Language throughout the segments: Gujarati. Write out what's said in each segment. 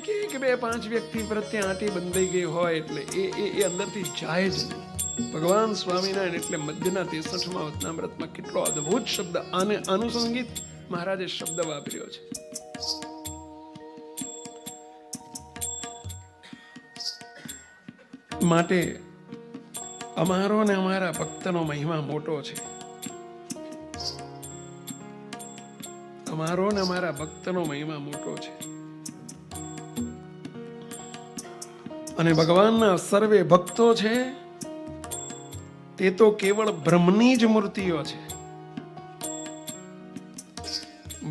કોઈ કે 2-5 વ્યક્તિ પ્રત્યે આંટી બંધાઈ ગઈ હોય એટલે એ અંદરથી જાય જ નહીં. ભગવાન સ્વામિનારાયણ એટલે મધ્યના 63મા વચનામૃતમાં કેટલો અદ્ભુત શબ્દ આને અનુસંગિત મહારાજે શબ્દ વાપર્યો છે. માટે અમારો ને અમારા ભક્તનો મહિમા મોટો છે. અમારો ને અમારા ભક્તનો મહિમા મોટો છે. અને ભગવાનના સર્વે ભક્તો છે તે તો કેવળ બ્રહ્મની જ મૂર્તિઓ છે.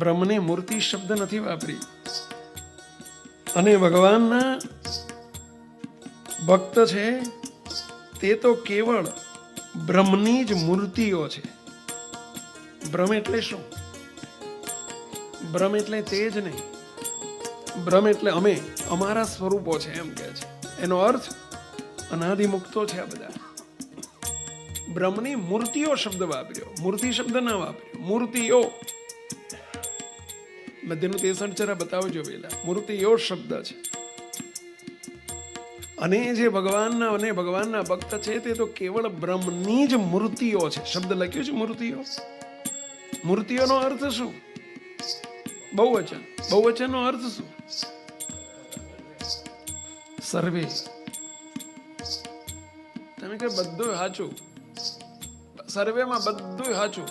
બ્રહ્મને મૂર્તિ શબ્દ નથી વાપરી. અને ભગવાનના ભક્ત છે તે તો કેવળ બ્રહ્મની જ મૂર્તિઓ છે. બ્રહ્મ એટલે શું? બ્રહ્મ એટલે તે જ નહીં. બ્રહ્મ એટલે અમે, અમારા સ્વરૂપો છે એમ કે છે. એનો અર્થ અનાદિ મુક્તો છે આ બધા. બ્રહ્મની મૂર્તિઓ શબ્દ વાપર્યો, મૂર્તિ શબ્દ ના વાપર્યો. મૂર્તિઓ મધ્યનું 63 જરા બતાવજો પેલા. મૂર્તિઓ શબ્દ છે. અને જે ભગવાનના અને ભગવાનના ભક્ત છે તે તો કેવળ બ્રહ્મની જ મૂર્તિઓ છે. શબ્દ લખ્યું છે મૂર્તિઓ. મૂર્તિઓનો અર્થ શું? બહુવચન. બહુવચનનો અર્થ શું? સર્વે. તમે કે બધું સાચું, સર્વેમાં બધું સાચું,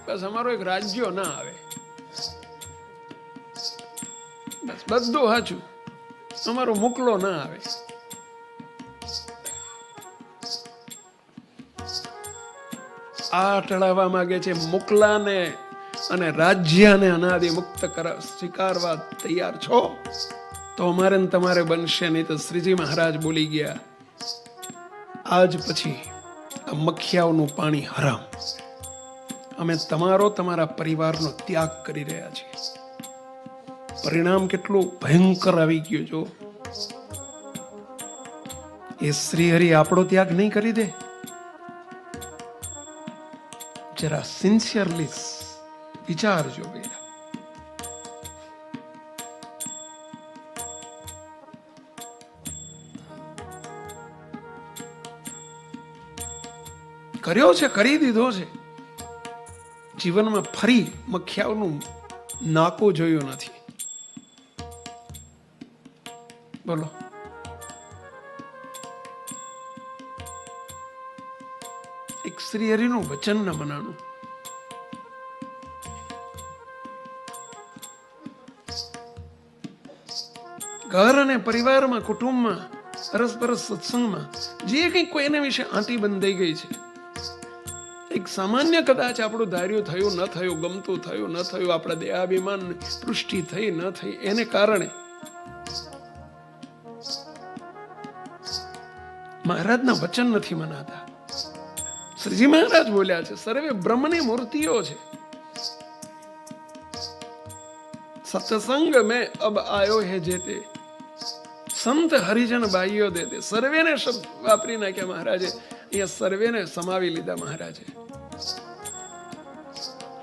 બસ અમારો એક રાજ્ય ના આવે, બસ બધું સાચું, અમારો મુકલો ના આવે. આ ટળાવવા માંગે છે મુકલાને અને રાજ્યને અનાદિ મુક્ત સ્વીકારવા તૈયાર છો તો અમારે ને તમારે બનશે. નહીં તો શ્રીજી મહારાજ બોલી ગયા, આજ પછી આ મખિયાઓનું પાણી હરામ. અમે તમારા પરિવારનો ત્યાગ કરી રહ્યા છીએ. પરિણામ કેટલું ભયંકર આવી ગયું. જો એ શ્રીહરિ આપણો ત્યાગ નહીં કરી દે? જરા સિન્સિયરલી વિચારજો બેટા. કર્યો છે, કરી દીધો છે. જીવનમાં ફરી મખિયાઓનું નાકું જોયું નથી. બોલો. એક શ્રી હરિનું વચન ન મનાણું. ઘર અને પરિવારમાં, કુટુંબમાં, પરસ્પર સત્સંગમાં જે કંઈ કોઈને વિશે આંટી બંધાઈ ગઈ છે, એક સામાન્ય કદાચ આપણું ધાર્યું થયું ન થયું, ગમતું થયું ન થયું, આપણા દેહાભિમાન પુષ્ટિ થઈ ન થઈ, એને કારણે મહારાજના વચન નથી મનાતા. શ્રીજી મહારાજ બોલ્યા છે સર્વે બ્રહ્મની મૂર્તિઓ છે. સત્સંગ મેં અબ આયો હે જેતે સંત હરિજન બાઈઓ દેતે. સર્વેને શબ્દ વાપરી નાખ્યા મહારાજે. અહીંયા સર્વેને સમાવી લીધા મહારાજે.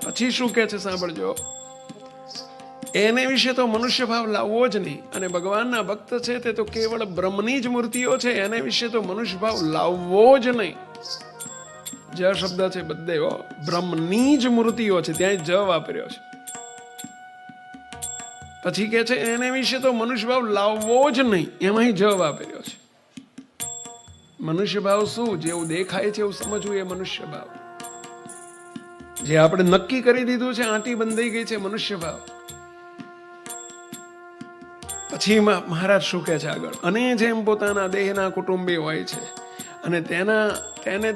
પછી શું કે છે સાંભળજો. એને વિશે તો મનુષ્ય ભાવ લાવવો જ નહીં. અને ભગવાનના ભક્ત છે તે તો કેવળ બ્રહ્મની જ મૂર્તિઓ છે. એને વિશે તો મનુષ્ય ભાવ લાવવો જ નહીં. જ શબ્દ છે બધે બ્રહ્મની જ મૂર્તિઓ છે, ત્યાં જ વાપર્યો છે. પછી કે છે એને વિશે તો મનુષ્ય ભાવ લાવવો જ નહીં, એમાં જ વાપર્યો છે. મનુષ્ય ભાવ શું? જેવું દેખાય છે એવું સમજવું એ મનુષ્ય ભાવ. જે આપણે નક્કી કરી દીધું છે, આંટી બંધાઈ ગઈ છે, મનુષ્ય ભાવ. પછી મહારાજ શું કહે છે આગળ? અને જેમ પોતાના દેહના કુટુંબી હોય છે અને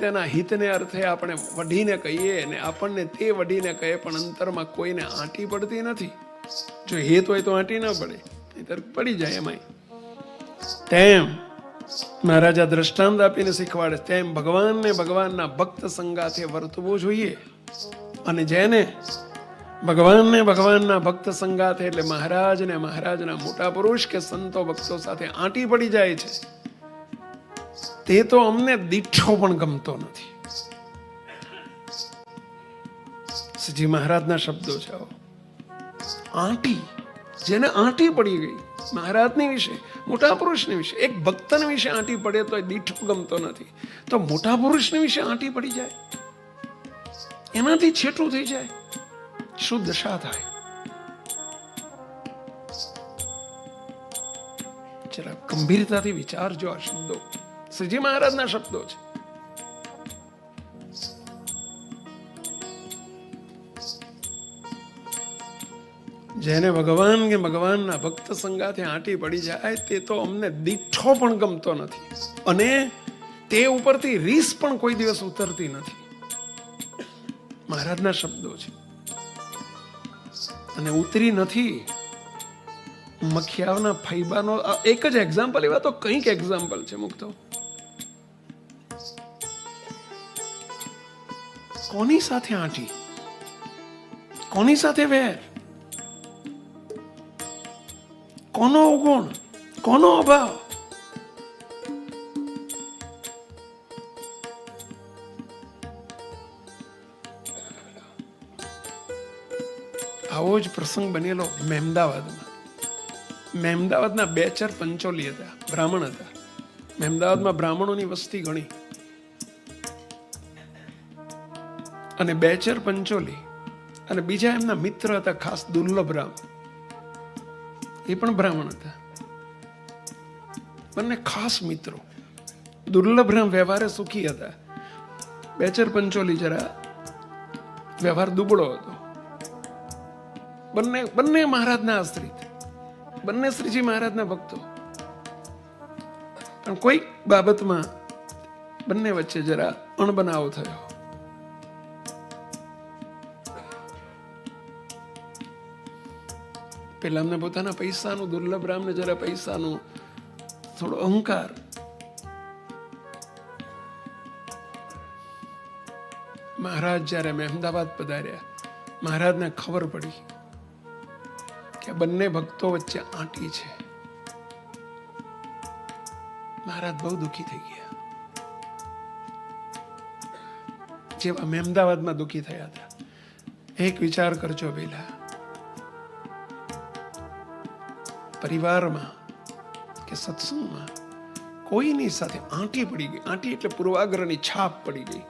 તેના હિતને અર્થે આપણે વઢીને કહીએ ને આપણને તે વઢીને કહે, પણ અંતરમાં કોઈને આંટી પડતી નથી. જો હેત હોય તો આંટી ના પડે, નહીંતર પડી જાય એમાંય. તેમ મહારાજા દ્રષ્ટાંત આપીને શીખવાડે, તેમ ભગવાનને ભગવાનના ભક્ત સંગાથે વર્તવું જોઈએ. અને જેને ભગવાનને ભગવાનના ભક્ત સંગાથે એટલે મહારાજને મહારાજના મોટા પુરુષ કે સંતો ભક્તો સાથે આંટી પડી જાય છે, તે તો અમને દીઠો પણ ગમતો નથી. શ્રીજી મહારાજના શબ્દો છે. આંટી, જેને આંટી પડી ગઈ, મહારાજની વિશે, મોટા પુરુષની વિશે, એક ભક્તને વિશે આંટી પડે તો એ દીઠો ગમતો નથી, તો મોટા પુરુષની વિશે આંટી પડી જાય, એનાથી છેટું થઈ જાય, શું દશા થાય? જરા ગંભીરતાથી વિચારજો. આ શબ્દો શ્રીજી મહારાજના શબ્દો છે. જેને ભગવાન કે ભગવાનના ભક્ત સંગાથે આંટી પડી જાય તે તો અમને દીઠો પણ ગમતો નથી, અને તે ઉપરથી રીસ પણ કોઈ દિવસ ઉતરતી નથી. મહારાજના શબ્દો છે. અને ઉતરી નથી. મખિયાવના ફૈબાનો એક જ એક્ઝામ્પલ, એવા તો કંઈક એક્ઝામ્પલ છે. મુક્તો કોની સાથે આંટી, કોની સાથે વેર, કોનો અવગુણ, કોનો અભાવ? આવો જ પ્રસંગ બનેલો મહેમદાવાદમાં. મહેમદાવાદના 2 4 પંચોલી હતા, બ્રાહ્મણ હતા. મહેમદાવાદમાં બ્રાહ્મણોની વસ્તી ઘણી, અને 2 4 પંચોલી, અને બીજા એમના મિત્ર હતા ખાસ દુર્લભરામ, એ પણ બ્રાહ્મણ હતા. બંને ખાસ મિત્રો. દુર્લભરામ વ્યવહારે સુખી હતા, 2 4 પંચોલી જરા વ્યવહાર દુબળો હતો. બંને મહારાજના આશ્રિત, બંને શ્રીજી મહારાજના ભક્તો, પણ કોઈ બાબતમાં બંને વચ્ચે જરા અણબનાવ થયો. પેલા અમને પોતાના પૈસાનું, દુર્લભરામને જરા પૈસાનું થોડો અહંકાર. મહારાજ જયારે મહેમદાવાદ પધાર્યા, મહારાજને ખબર પડી કે બંને ભક્તો વચ્ચે આંટી છે. મહારાજ બહુ દુઃખી થઈ ગયા, જેવા મહેમદાવાદમાં દુઃખી થયા હતા. એક વિચાર કરજો પેલા, પરિવારમાં કે સત્સંગમાં કોઈની સાથે આંટી પડી ગઈ. આંટી એટલે પૂર્વાગ્રહની છાપ પડી ગઈ.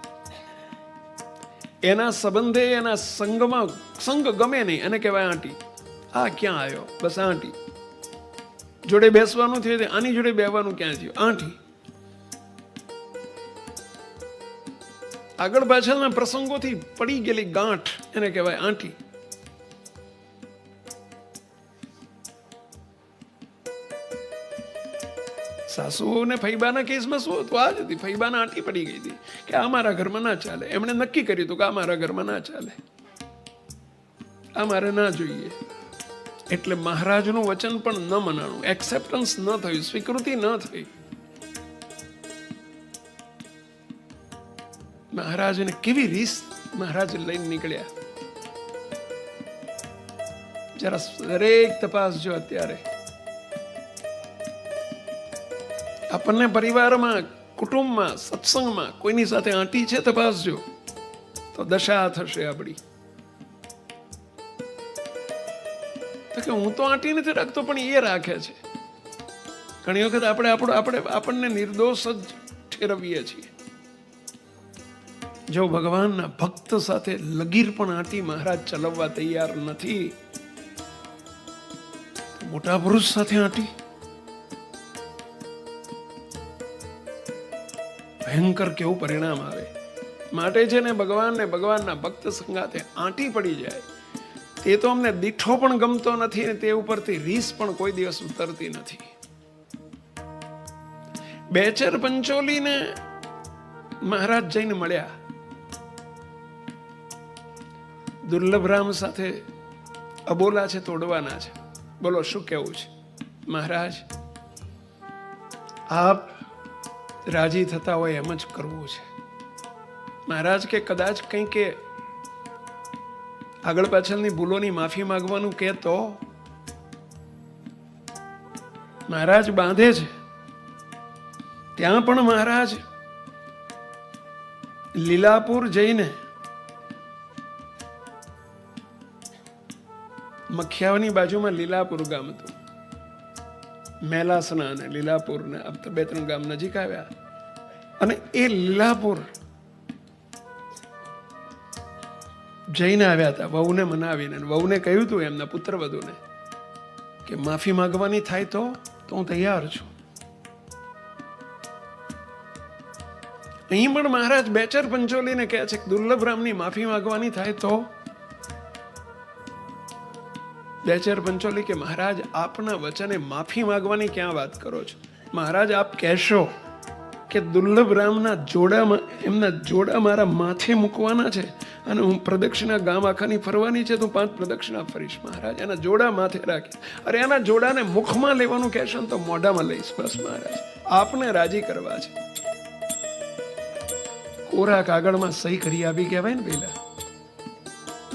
એના સંબંધે, એના સંગમાં, સંગ ગમે નહીં એને કહેવાય આંટી. આ ક્યાં આવ્યો? બસ આંટી. જોડે બેસવાનું થયું, આની જોડે બેસવાનું ક્યાં થયું? આંટી. આગળ પાછળના પ્રસંગોથી પડી ગયેલી ગાંઠ એને કહેવાય આંટી. સાસુ ને ફૈબાના કેસમાં શું હતું? આ જ હતી. ફૈબાના આંટી પડી ગઈ હતી કે આ મારા ઘરમાં ના ચાલે. એમણે નક્કી કર્યું હતું કે આ મારા ઘરમાં ના ચાલે, આ મારે ના જોઈએ. એટલે મહારાજનું વચન પણ ન મનાણું, એક્સેપ્ટન્સ ન થયું, સ્વીકૃતિ ન થઈ. મહારાજને કેવી રીસ મહારાજ લઈને નીકળ્યા. જરા દરેક તપાસજો. અત્યારે આપણને પરિવારમાં, કુટુંબમાં, સત્સંગમાં કોઈની સાથે આંટી છે, તપાસજો તો દશા થશે આપણી. તો કે હું તો આંટી નથી રાખતો પણ એ રાખે છે. ઘણી વખત આપણને નિર્દોષ જ ઠેરવીએ છીએ. જો ભગવાનના ભક્ત સાથે લગીર પણ આંટી મહારાજ ચલાવવા તૈયાર નથી, મોટા પુરુષ સાથે આંટી ભયંકર કેવું પરિણામ આવે. માટે છે ને ભગવાનના ભક્ત સંગાથે આંટી પડી જાય તે તો અમને દીઠો પણ ગમતો નથી, ને તે ઉપરથી રીસ પણ કોઈ દિવસ ઉતરતી નથી. 2 4 પંચોલીને મહારાજ જઈને મળ્યા. દુર્લભરામ સાથે અબોલા છે, તોડવાના છે. બોલો શું કેવું છે? મહારાજ, આપ રાજી થતા હોય એમ જ કરવું છે. મહારાજ કે કદાચ કંઈ કે આગળ પાછળની ભૂલોની માફી માંગવાનું કે તો મહારાજ બાંધે છે. ત્યાં પણ મહારાજ લીલાપુર જઈને મખિયાવની બાજુમાં લીલાપુર ગામ હતું. મેલાસના અને લીલાપુર ને આપ તો 2-3 ગામ નજીક આવ્યા, અને એ લીલાપુર જઈને આવ્યા હતા વહુને મનાવીને. વહુને કહ્યું હતું એમના પુત્રવધુને કે માફી માંગવાની થાય તો હું તૈયાર છું. અહીં પણ મહારાજ બેચર પંચોલીને કહે છે કે દુર્લભ રામની માફી માંગવાની થાય તો. બેચર પંચોલી કે મહારાજ આપના વચને માફી માંગવાની ક્યાં વાત કરો છો? મહારાજ આપ કહેશો કે દુર્લભ રામના જોડામાં એમના જોડા મારા માથે મૂકવાના છે અને હું પ્રદક્ષિણા ગામ આખાની ફરવાની છે તો 5 પ્રદક્ષિણા ફરીશ. મહારાજ એના જોડા માથે રાખી, અરે એના જોડાને મુખમાં લેવાનું કહેશો ને તો મોઢામાં લઈશ. બસ મહારાજ આપને રાજી કરવા છે. કોરા કાગળમાં સહી કરી આપી કહેવાય ને, પેલા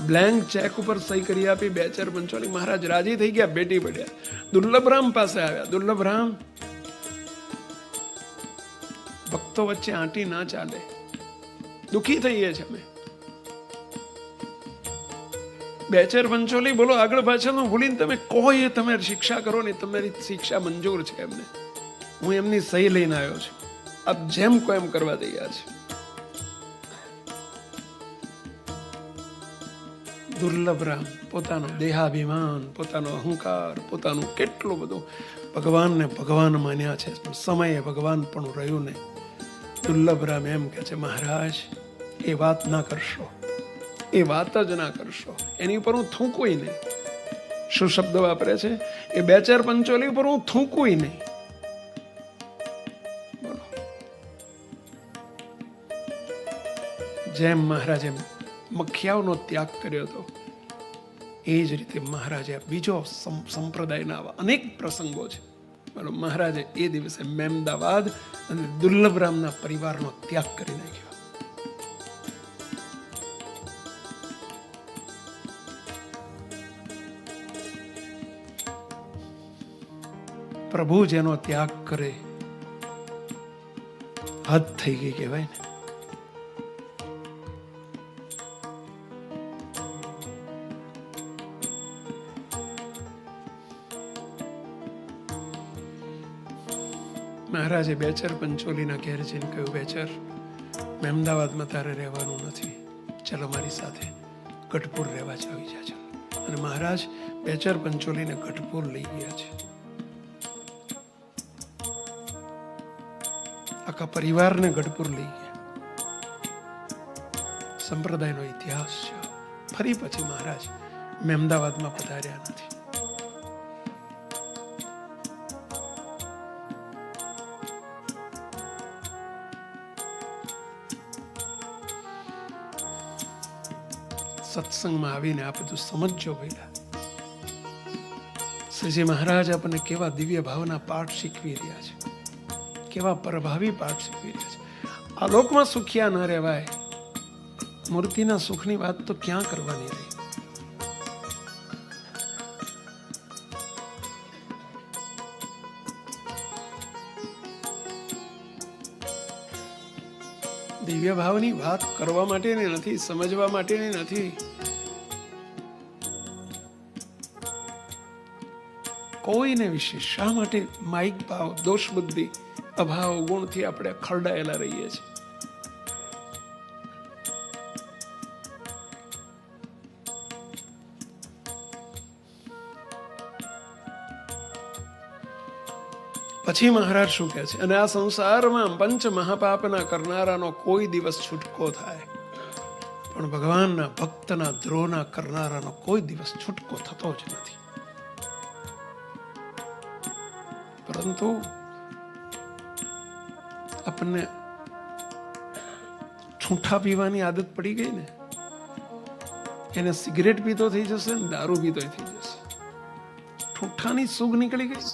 બ્લેન્ક ચેક ઉપર સહી કરી આપી બેચર પંચોલી. મહારાજ રાજી થઈ ગયા, બેટી પડ્યા, દુર્લભરામ પાસે આવ્યા. દુર્લભરામ, ભક્તો વચ્ચે આંટી ના ચાલે, દુખી થઈએ છે અમે. બેચર પંચોલી બોલો આગળ પાછળનું ભૂલીને તમે કહો એ તમે શિક્ષા કરો ને, તમારી શિક્ષા મંજૂર છે એમને. હું એમની સહી લઈને આવ્યો છું, આપ જેમ કહો એમ કરવા તૈયાર છે. દુર્લભરામ પોતાનો દેહાભિમાન, પોતાનો અહંકાર, પોતાનું કેટલું બધું ભગવાનને ભગવાન માન્યા છે, પણ સમયે ભગવાન પણ રહ્યું નહીં. દુર્લભરામ એમ કે છે મહારાજ એ વાત ના કરશો, એ વાત જ ના કરશો, એની ઉપર હું થૂંકું નહીં. શું શબ્દ વાપરે છે? એ બેચર પંચોલી ઉપર હું થૂંકું નહીં. બોલો, જેમ મહારાજે મખિયાઓનો ત્યાગ કર્યો હતો એ જ રીતે મહારાજે બીજો સંપ્રદાયના આવા અનેક પ્રસંગો છે. બોલો, મહારાજે એ દિવસે મહેમદાવાદ અને દુર્લભરામના પરિવારનો ત્યાગ કરી નાખ્યો. પ્રભુ જેનો ત્યાગ કરે હદ થઈ ગઈ કહેવાય ને. મહારાજે બેચર પંચોલીના ઘેર જઈને કહ્યું, બેચર, મહેમદાવાદમાં તારે રહેવાનું નથી, ચલો મારી સાથે ગઢપુર રહેવા આવી જા ચાલો. અને મહારાજ બેચર પંચોલીને ગઢપુર લઈ ગયા છે. આખા પરિવારને ગઢપુર લઈ ગયા. સંપ્રદાયનો ઇતિહાસ છે. ફરી પછી મહારાજ મહેમદાવાદમાં પધાર્યા નથી. સત્સંગમાં આવીને આ બધું સમજો પહેલા. શ્રીજી મહારાજ આપણને કેવા દિવ્ય ભાવના પાઠ શીખવી રહ્યા છે, કેવા પ્રભાવી પાઠ શીખવી રહ્યા છે. આ લોકમાં સુખિયા ન રહેવાય, મૂર્તિના સુખની વાત તો ક્યાં કરવાની રહી. દિવ્ય ભાવની વાત કરવા માટેની નથી, સમજવા માટેની નથી. કોઈને વિશે શા માટે માઇક ભાવ, દોષ બુદ્ધિ, અભાવ, ગુણથી આપણે ખરડાયેલા રહીએ છીએ. પછી મહારાજ શું કહે છે? અને આ સંસારમાં પંચ મહાપાપના કરનારાનો કોઈ દિવસ છૂટકો થાય, પણ ભગવાનના ભક્તના દ્રોહના કરનારાનો કોઈ દિવસ છૂટકો થતો જ નથી. પરંતુ આપણને છૂઠા પીવાની આદત પડી ગઈ ને, એને સિગરેટ પીતો થઈ જશે ને દારૂ પીતો થઈ જશે. ઠૂઠાની સુગ નીકળી ગઈ.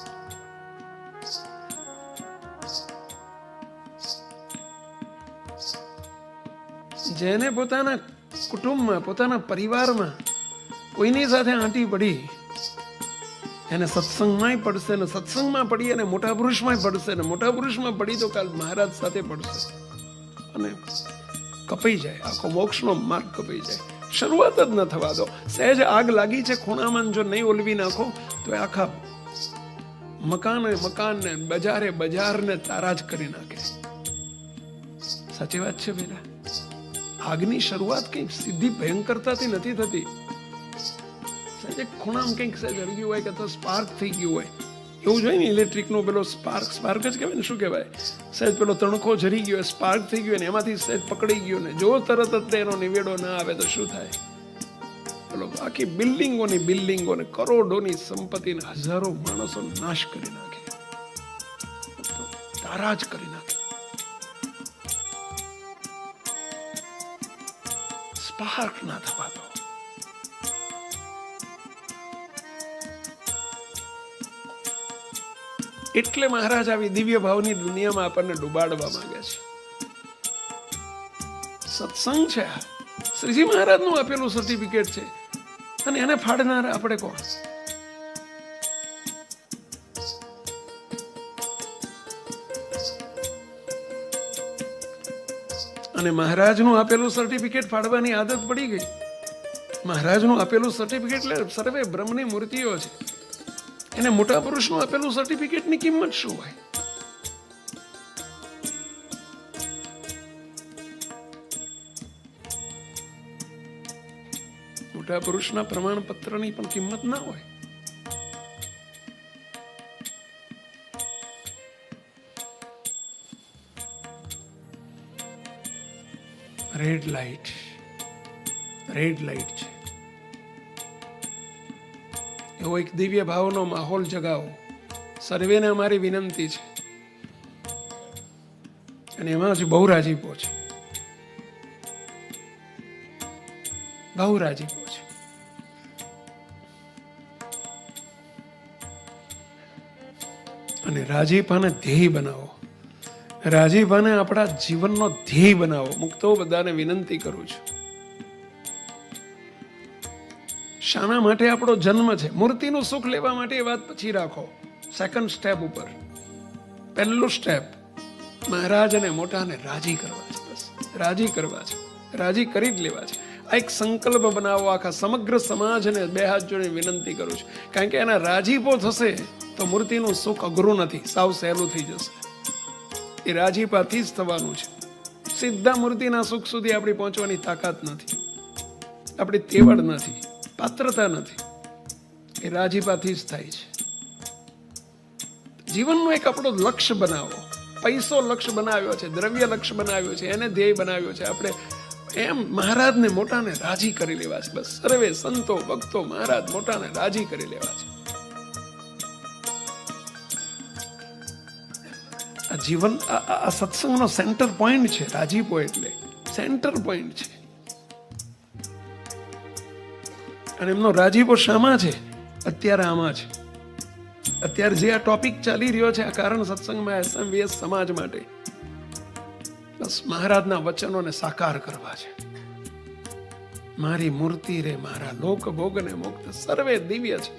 જેને પોતાના કુટુંબમાં, પોતાના પરિવારમાં કોઈની સાથે આંટી પડી, એને સત્સંગમાંય પડશે ને સત્સંગમાં પડી અને મોટા પુરુષમાંય પડશે ને મોટા પુરુષમાં પડી તો કાલ મહારાજ સાથે પડશે અને કપાઈ જાય, આખો મોક્ષનો માર્ગ કપાઈ જાય. શરૂઆત જ ન થવા દો. સહેજ આગ લાગી છે ખૂણામાં, જો નહીં ઓલવી નાખો તો આખા મકાને મકાનને, બજારે બજારને તારાજ કરી નાખે. સાચી વાત છે બેટા. આગની શરૂઆત કંઈક સીધી ભયંકરતાથી નથી થતી. સહેજ ખૂણામાં કંઈક સહેજ અડગ્યું હોય કે તો સ્પાર્ક થઈ ગયું હોય એવું જોઈએ ને. ઇલેક્ટ્રિકનો પેલો સ્પાર્ક જ કહેવાય ને, શું કહેવાય, સહેજ પેલો તણખો જરી ગયો, સ્પાર્ક થઈ ગયો ને એમાંથી સહેજ પકડી ગયો ને જો તરત જ એનો નિવેડો ના આવે તો શું થાય? પેલો આખી બિલ્ડિંગોને કરોડોની સંપત્તિને હજારો માણસો નાશ કરી નાખે, તારાજ કરી નાખે. સ્પાર્ક ના થવા દો. એટલે મહારાજ આવી દિવ્ય ભાવની દુનિયામાં આપણને ડુબાડવા માંગે છે. સત્સંગ છે, શ્રીજી મહારાજનું આપેલું સર્ટિફિકેટ છે, અને એને ફાડનાર આપણે કોણ? અને મહારાજનું આપેલું સર્ટિફિકેટ ફાડવાની આદત પડી ગઈ. મહારાજનું આપેલું સર્ટિફિકેટ એટલે સર્વે બ્રહ્મની મૂર્તિઓ છે. એને મોટા પુરુષનું આપેલું સર્ટિફિકેટની કિંમત શું હોય? મોટા પુરુષના પ્રમાણપત્રની પણ કિંમત ના હોય. રેડ લાઈટ છે. એવો એક દિવ્ય ભાવનો માહોલ જગાવો, સર્વેને અમારી વિનંતી છે. અને એમાં જ બહુ રાજીપો છે, બહુ રાજીપો છે. અને રાજીપાને ધ્યેય બનાવો, રાજીપાને આપણા જીવનનો ધ્યેય બનાવો. મુક્તો બધાને વિનંતી કરું છું. શાના માટે આપણો જન્મ છે? મૂર્તિનું સુખ લેવા માટે એ વાત પછી રાખો. સેકન્ડ સ્ટેપ ઉપર પહેલું સ્ટેપ મહારાજ અને મોટાને રાજી કરવા છે. બસ રાજી કરવા છે, રાજી કરી જ લેવા છે. આ એક સંકલ્પ બનાવો. આખા સમગ્ર સમાજને બે હાથ જોડે વિનંતી કરું છું. કારણ કે એના રાજીપો થશે તો મૂર્તિનું સુખ અઘરું નથી, સાવ સહેલું થઈ જશે. એ રાજીપાથી જ થવાનું છે. સીધા મૂર્તિના સુખ સુધી આપણી પહોંચવાની તાકાત નથી, આપણી તેવડ નથી, પાત્રતા નથી. એ રાજીપાથી જ થાય છે. જીવનનો એક આપણો લક્ષ્ય બનાવો. પૈસો લક્ષ્ય બનાવ્યો છે, દ્રવ્ય લક્ષ્ય બનાવ્યો છે, એને ધ્યેય બનાવ્યો છે. આપણે એમ મહારાજને મોટાને રાજી કરી લેવા છે. બસ સર્વે સંતો ભક્તો મહારાજ મોટાને રાજી કરી લેવા છે. આ જીવન, આ સત્સંગનો સેન્ટર પોઈન્ટ છે. રાજીપો એટલે સેન્ટર પોઈન્ટ છે. અને એમનો રાજીપો શામાં છે? અત્યારે આમાં છે. અત્યારે જે આ ટોપિક ચાલી રહ્યો છે, આ કારણ સત્સંગમાં SMVS સમાજ માટે બસ મહારાજના વચનોને સાકાર કરવા છે. મારી મૂર્તિ રે મારા લોક ભોગને મુક્ત, સર્વે દિવ્ય છે.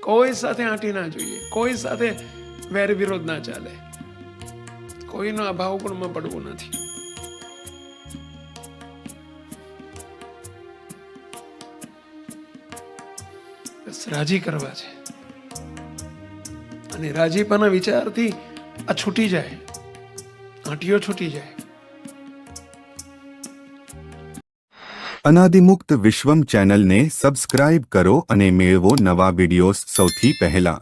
કોઈ સાથે આંટી ના જોઈએ, કોઈ સાથે વેર વિરોધ ના ચાલે, કોઈનો અભાવ ગુણમાં પડવું નથી. રાજી કરવા છે. અને રાજીપાના વિચારથી આ છૂટી જાય, આંટીઓ છૂટી જાય. અનાદિમુક્ત વિશ્વમ ચેનલને સબસ્ક્રાઇબ કરો અને મેળવો નવા વિડિયોઝ સૌથી પહેલા.